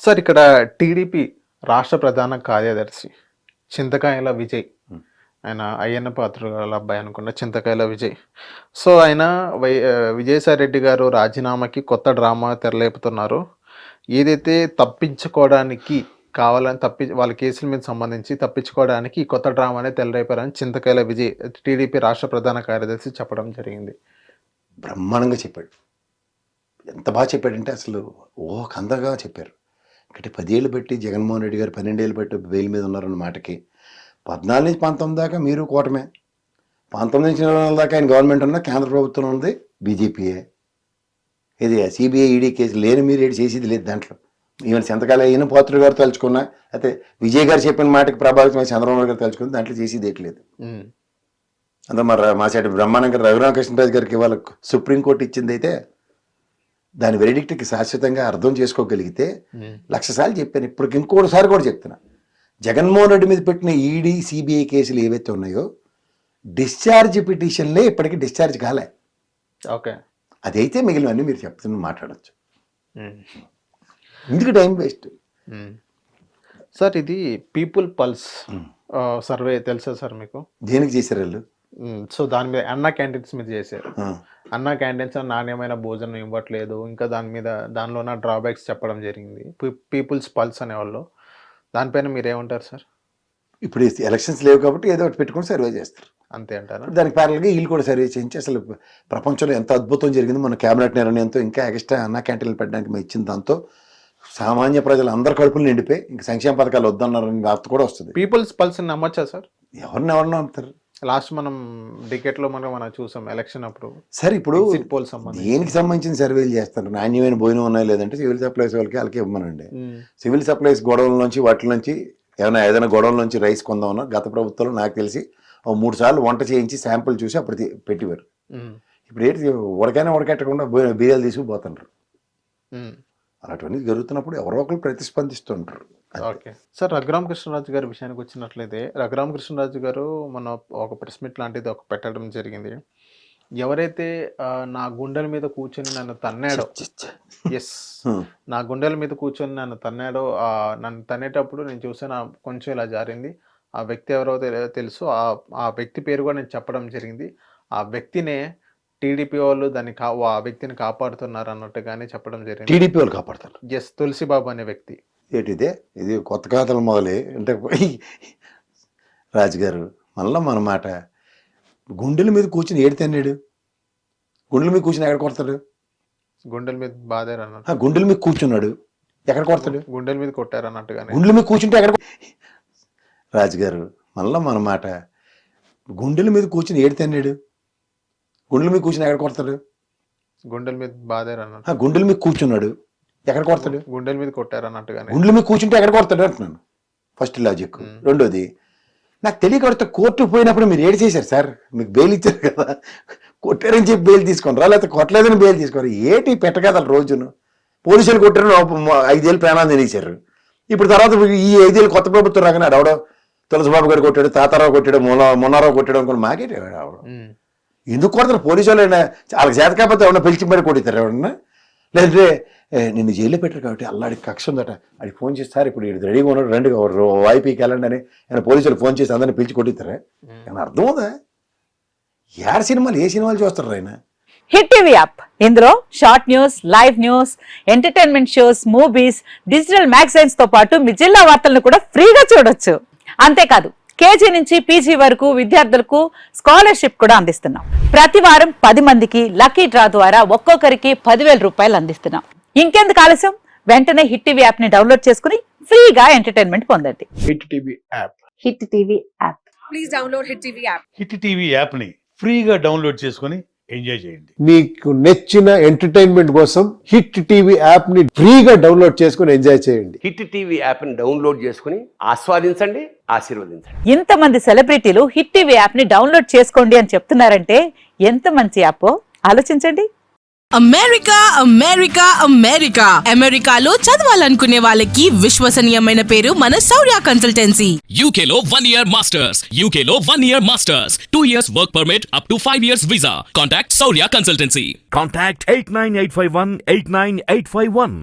Sir ఇక్కడ TDP రాష్ట్ర ప్రధాన కార్యదర్శి చింతకాయల విజయ్, ఆయన అయ్యన్న పాత్రుల అబ్బాయి అనుకున్న చింతకాయల విజయ్. సో ఆయన విజయసాయి రెడ్డి గారు రాజీనామాకి కొత్త డ్రామా తెరలేపుతున్నారు. ఏదైతే తప్పించుకోవడానికి కావాలని వాళ్ళ కేసుల మీద సంబంధించి తప్పించుకోవడానికి ఈ కొత్త డ్రామానే తెరలేపారని చింతకాయల విజయ్ టీడీపీ రాష్ట్ర ప్రధాన కార్యదర్శి చెప్పడం జరిగింది. బ్రహ్మాండంగా చెప్పాడు. ఎంత బాగా చెప్పాడంటే అసలు కందగా చెప్పారు. అంటే 10 ఏళ్ళు బట్టి జగన్మోహన్ రెడ్డి గారు 12 ఏళ్ళు బట్టి బెయిల్ మీద ఉన్నారన్న మాటకి 14 నుంచి 19 దాకా మీరు కూటమే, 19 నుంచి 24 దాకా ఆయన గవర్నమెంట్ ఉన్న కేంద్ర ప్రభుత్వం ఉంది బీజేపీయే. ఇది సిబిఐ ఈడీ కేసు లేని మీరు ఏడు చేసేది లేదు దాంట్లో. ఈవెన్ చింతకాయల అయిన పాత్రుడు గారు తలుచుకున్నా, అయితే విజయ్ గారు చెప్పిన మాటకి ప్రభావితమైన చంద్రబాబు గారు తలుచుకుని దాంట్లో చేసేది ఏట్లేదు. అంతా మా సైడ్ బ్రహ్మాండంగా రఘురామకృష్ణరాజు గారికి ఇవాళ సుప్రీంకోర్టు ఇచ్చింది అయితే దాని వెరిడిక్ట్కి శాశ్వతంగా అర్థం చేసుకోగలిగితే 1,00,000 సార్లు చెప్పాను. ఇప్పుడు ఇంకోటిసారి కూడా చెప్తున్నా, జగన్మోహన్ రెడ్డి మీద పెట్టిన ఈడీ సిబిఐ కేసులు ఏవైతే ఉన్నాయో డిశ్చార్జ్ పిటిషన్లే ఇప్పటికీ డిశ్చార్జ్ కాలే. ఓకే, అదైతే మిగిలినవన్నీ మీరు చెప్తున్న మాట్లాడచ్చు. ఎందుకు టైం వేస్ట్? సార్ ఇది పీపుల్ పల్స్ సర్వే తెలుసా సార్ మీకు? దేనికి చేశారు వాళ్ళు? సో దాని మీద అన్నా క్యాంటీన్స్ మీద చేశారు. అన్నా క్యాంటీన్స్ నాణ్యమైన భోజనం ఇవ్వట్లేదు, ఇంకా దానిలో ఉన్న డ్రాబ్యాక్స్ చెప్పడం జరిగింది. పీపుల్స్ పల్స్ అనేవాళ్ళు, దానిపైన మీరేమంటారు సార్? ఇప్పుడు ఎలక్షన్స్ లేవు కాబట్టి ఏదో ఒకటి పెట్టుకుని సర్వే చేస్తారు, అంతే అంటారు. దానికి ప్యారల్గా వీళ్ళు కూడా సర్వే చేయించి అసలు ప్రపంచంలో ఎంత అద్భుతం జరిగింది మన కేబినెట్ నిర్ణయంతో, ఇంకా ఎక్స్ట్రా అన్నా క్యాంటీన్లు పెట్టడానికి మేము ఇచ్చిన దాంతో సామాన్య ప్రజలు అందరి కడుపులు నిండిపోయి ఇంకా సంక్షేమ పథకాలు వద్దన్నారని వార్త కూడా వస్తుంది. పీపుల్స్ పల్స్ నమ్మచ్చా సార్? ఎవరిని నమ్ముతారు? లాస్ట్ మనం డికెట్లో మనం చూసాం ఎలక్షన్ అప్పుడు. సరే, ఇప్పుడు పోల్స్ దేనికి సంబంధించిన సర్వేలు చేస్తారు? నాణ్యమైన భోజనం ఉన్నాయో లేదంటే సివిల్ సప్లైస్ వాళ్ళకి ఇవ్వమనండి. సివిల్ సప్లైస్ గొడవల నుంచి వాటి నుంచి ఏదైనా గొడవల నుంచి రైస్ కొందామన్నా గత ప్రభుత్వంలో నాకు తెలిసి 3 సార్లు వంట చేయించి శాంపుల్ చూసి అప్పుడు పెట్టివారు. ఇప్పుడు ఏంటి ఉడకెట్టకుండా బియ్యాలు తీసుకుపోతుంటారు. అలాంటివన్నీ జరుగుతున్నప్పుడు ఎవరో ఒకరు ప్రతిస్పందిస్తుంటారు. ఓకే సార్, రఘురామకృష్ణరాజు గారి విషయానికి వచ్చినట్లయితే రఘురామకృష్ణరాజు గారు మన ఒక ప్రెస్ మీట్ లాంటిది పెట్టడం జరిగింది. ఎవరైతే నా గుండెల మీద కూర్చొని నన్ను తన్నాడో, ఎస్, నా గుండెల మీద కూర్చొని నన్ను తన్నాడో, నన్ను తన్నేటప్పుడు నేను చూసాను కొంచెం ఇలా జారింది. ఆ వ్యక్తి ఎవరో తెలుసు, ఆ వ్యక్తి పేరు కూడా నేను చెప్పడం జరిగింది. ఆ వ్యక్తినే టీడీపీ వాళ్ళు ఆ వ్యక్తిని కాపాడుతున్నారు అన్నట్టుగానే చెప్పడం జరిగింది. టీడీపీ వాళ్ళు కాపాడుతారు? ఎస్, తులసిబాబు అనే వ్యక్తి. ఏంటిదే ఇది కొత్త కథలు మొదలే అంటే రాజుగారు మళ్ళీ మన మాట గుండెల మీద కూర్చుని ఏడితన్నాడు. గుండెల మీద కూర్చుని ఎక్కడ కొడతాడు? గుండెల మీద బాధారు అన్నట్టు. గుండెల మీద కూర్చున్నాడు, ఎక్కడ కొడతాడు? గుండెల మీద కొట్టారు అన్నట్టుగానే. గుండెల మీద కూర్చుంటే ఎక్కడ? రాజుగారు మళ్ళీ మన మాట గుండెల మీద కూర్చుని ఏడితన్నాడు, గుండెల మీద కూర్చుని ఎక్కడ కొడతాడు? గుండెల మీద బాధారు అన్నట్టు. గుండెల మీద కూర్చున్నాడు, ఎక్కడ కొడతాడు? గుండెల మీద కొట్టారు అన్నట్టుగానే. గుండెల మీద కూర్చుంటే ఎక్కడ కొడతాడు అంటున్నాను. First logic. రెండోది, నాకు తెలియకపోతే కోర్టు పోయినప్పుడు మీరు ఏడు చేశారు సార్, మీకు బెయిల్ ఇచ్చారు కదా, కొట్టారని చెప్పి బెయిల్ తీసుకోండి, లేకపోతే కొట్టలేదని బెయిల్ తీసుకోరు. ఏంటి పెట్టగలరు? రోజును పోలీసులు కొట్టారు, 5 ఏళ్ళు ప్రాణాలు తినేశారు. ఇప్పుడు తర్వాత ఈ 5 ఏళ్ళు కొత్త ప్రభుత్వం రాగానే ఆవిడ తులసిబాబు గారు కొట్టాడు, తాతారావు కొట్టాడు, మొన్నారావు కొట్టాడు అనుకుని మాకే ఆవిడ ఎందుకు కొడతారు? పోలీసు వాళ్ళు వాళ్ళకి చేత కాకపోతే ఎవరన్నా పిలిచి మరి కొట్టిస్తారు ఎవరన్నా, లేదంటే నిన్ను జైల్లో పెట్టారు కాబట్టి అల్లాడికి కక్ష ఉందట, అది ఫోన్ చేస్తారు ఇప్పుడు రెడీగా ఉన్నాడు రండి వైపీకి వెళ్ళండి అని ఆయన పోలీసులు ఫోన్ చేసి అందరినీ పిలిచి కొట్టిస్తారా? ఏమన్నా అర్థం ఉందా? ఏ సినిమాలు చూస్తారు ఆయన? హిట్ టీవీ యాప్, ఇందులో short news, live news, entertainment shows, movies, digital magazines తో పాటు మీ జిల్లా వార్తలను కూడా ఫ్రీగా చూడొచ్చు. అంతేకాదు కేజీ నుంచి పీజీ వరకు విద్యార్థులకు స్కాలర్షిప్ కూడా అందిస్తున్నాం. ప్రతి వారం 10 మందికి లక్కీ డ్రా ద్వారా ఒక్కొక్కరికి 10,000 రూపాయలు అందిస్తున్నాం. ఇంకెందుకు ఆలస్యం, వెంటనే హిట్ టీవీ యాప్ ని డౌన్లోడ్ చేసుకుని ఫ్రీగా ఎంటర్టైన్మెంట్ పొందండి. Hit TV app. Hit TV app. Please download hit TV app. Hit TV app ని ఫ్రీగా డౌన్లోడ్ చేసుకుని ఎంజాయ్ చేయండి. మీకు నచ్చిన ఎంటర్టైన్మెంట్ కోసం హిట్ టీవీ యాప్ ని ఫ్రీగా డౌన్లోడ్ చేసుకుని ఎంజాయ్ చేయండి. హిట్ టీవీ యాప్ ని డౌన్లోడ్ చేసుకుని ఆస్వాదించండి, ఆశీర్వదించండి. ఇంతమంది సెలబ్రిటీలు హిట్ టీవీ యాప్ ని డౌన్లోడ్ చేసుకోండి అని చెప్తున్నారంటే ఎంత మంచి యాప్ ఆలోచించండి. అమెరికా అమెరికా అమెరికా అమెరికాలో చదవాలనుకునే వాళ్ళకి విశ్వసనీయమైన పేరు మన శౌర్య కన్సల్టెన్సీ. UK లో 1 year masters, UK లో 1 year masters, 2 years work permit up to 5 years visa. Contact Saurya Consultancy. Contact 89851 89851.